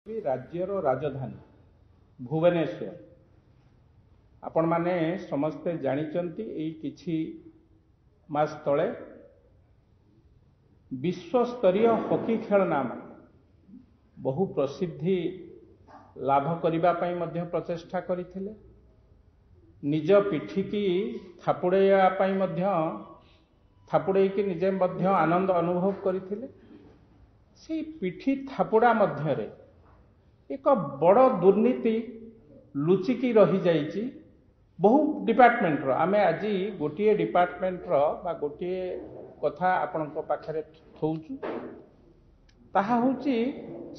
राज्यर राजधानी भुवनेश्वर आपण माने समस्ते जानिचंती एई किछि मास तले विश्वस्तरीय हॉकी खेल नाम बहु प्रसिद्धि लाभ करिबा पई मध्य प्रचेष्टा करिथिले। निज पिठी की थापुड़ेया पई मध्य थापुड़े की निजे मध्य आनंद अनुभव करिथिले। से पिठी थापुड़ा मध्य रे एक बड़ दुर्नीति लुचिकी रही जाइछि। बहु डिपार्टमेंट रो आमे आज गोटे डिपार्टमेंट रो बा गोटे कथा आपनक पाखरे थौचु ताहा होची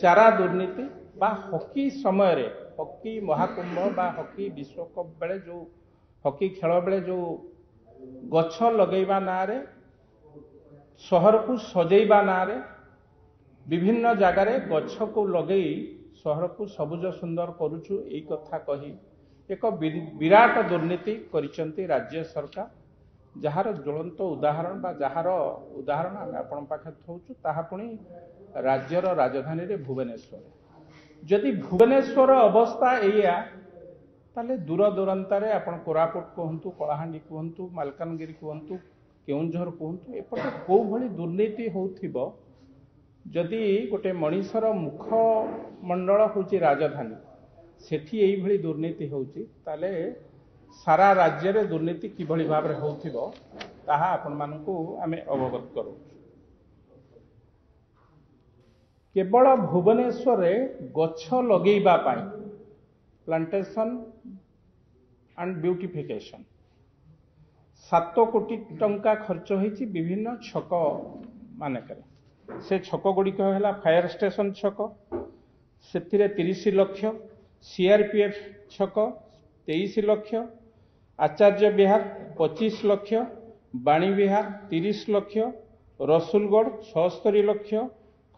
चारा दुर्नीति बा हॉकी समय रे हॉकी महाकुंभ बा हॉकी विश्वकप बेले जो हॉकी खेल बेले जो गछ लगेबा ना रे शहर को सजेबा ना रे विभिन्न जगार गछ को लगे शहर को सबुज सुंदर करुचु एई कथा कही एक विराट दुर्नीति करिसंती राज्य सरकार। जहार ज्वलंत उदाहरण बा जहार उदाहरण आम आपण पाखे थौचु ताहा पुणी राज्यर राजधानी रे भुवनेश्वर। जदि भुवनेश्वर अवस्था एया ताले दूर दूरांतारे आपण कोरापुट कहंतु कलाहांडी कहंतु मालकानगिरी कहंतु केउंझर कहंतु एपटे को भली दुर्नीति होउथिबो। जदि गोटे मनीषर मुखमंडल होची राजधानी सेठी एई भली दुर्नीति होची ताले सारा राज्य रे दुर्नीति किभली भाव रे होउथिबो ताहा आपण मानकू आमे अवगत करू। केवल भुवनेश्वर रे गछ लगेबा पाई प्लांटेशन एंड ब्यूटिफिकेशन 7 कोटी टंका खर्च होईची विभिन्न छक मानकरे। से छक गुड़ी है फायर स्टेशन छक से 30 लाख, सीआरपीएफ छक 23 लाख, आचार्य विहार 25 लाख, बाणी विहार 30 लाख, रसुलगढ़ 76 लाख,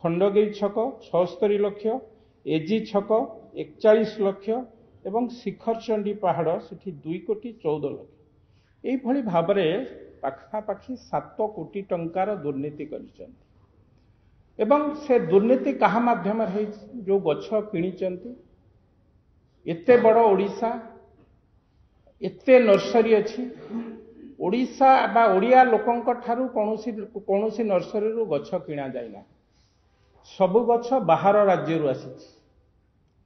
खंडगिरी छक 76 लाख, एजी छक 41 लाख एवं शिखरचंडी पहाड़ से 2 कोटी 14 लाख। यही भाव में पाखापाखि 7 कोटी टंकार दुर्नीति कर एवं से दुर्नीति कहा माध्यम जो गछ किणिचंती एते बड़ ओडिशा एते नर्सरी अच्छी ओडिशा बा ओडिया लोकंक ठारू कौनसी नर्सरी रू गछ किणा जाइना। सबु गछ बाहर राज्य रू आसी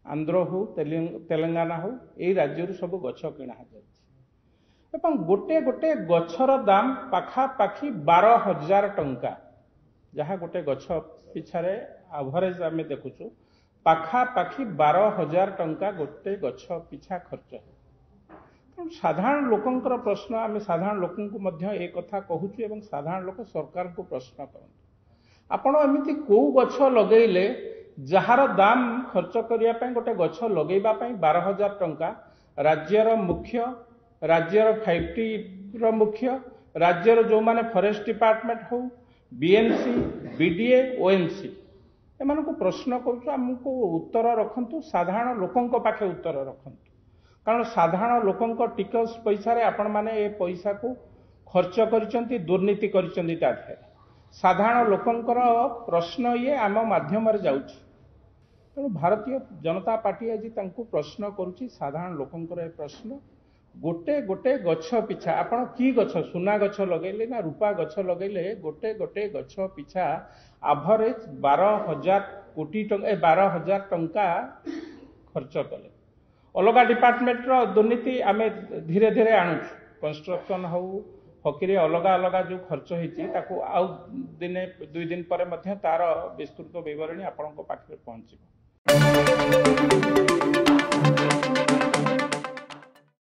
आंध्र हो तेलंगाना हो यही राज्य रू सबु गछ किणा जाइछि एवं गोटे गोटे गछर दाम पाखापाखि 12,000 टंका। जहाँ गोटे गछ पिछारे एवरेज आम देखुचु पाखापाखि 12,000 टंका गोटे गछ पिछा खर्च है। साधारण लोकंकर प्रश्न आम साधारण लोकंकु मध्य ए कथा कहूचु एवं साधारण लोक सरकार को प्रश्न करंतु आपण एमिति को गछ लगेले जहार दाम खर्च करिया पय गोटे गछ लगेबा पय 12,000 टंका राज्यर मुख्य राज्यर 5टी रो मुख्य राज्यर जो माने फॉरेस्ट डिपार्टमेंट हो बीएनसी बीडीए ओएनसी एमान को प्रश्न करूँ आमको उत्तर रखंतु साधारण लोकंक पाखे उत्तर रखंतु कारण साधारण लोकंक टिकस पैसा रे आपण माने ए पैसा को खर्च करिसंती दुर्नीति करिसंती ताथे साधारण लोकंकर प्रश्न ये आम माध्यम रे जाउछि। तेणु भारतीय जनता पार्टी आज तांको प्रश्न करूछि साधारण लोकंकर ए प्रश्न गोटे गोटे गछ पिछा आपण की गछ सुना गछ लगेले ना रूपा गछ लगेले गोटे गोटे गछ पिछा एवरेज 12,000 कोटी टंका 12,000 टंका खर्च कले। अलग डिपार्टमेंट रो दुर्नीति आमे धीरे धीरे आणुछु कंस्ट्रक्शन हो हॉकी रे अलग अलग जो खर्च होईची ताको आउ दिने 2 दिन पर मध्य तार विस्तृत विवरणी आपनको पाखरे पहुंचिबो।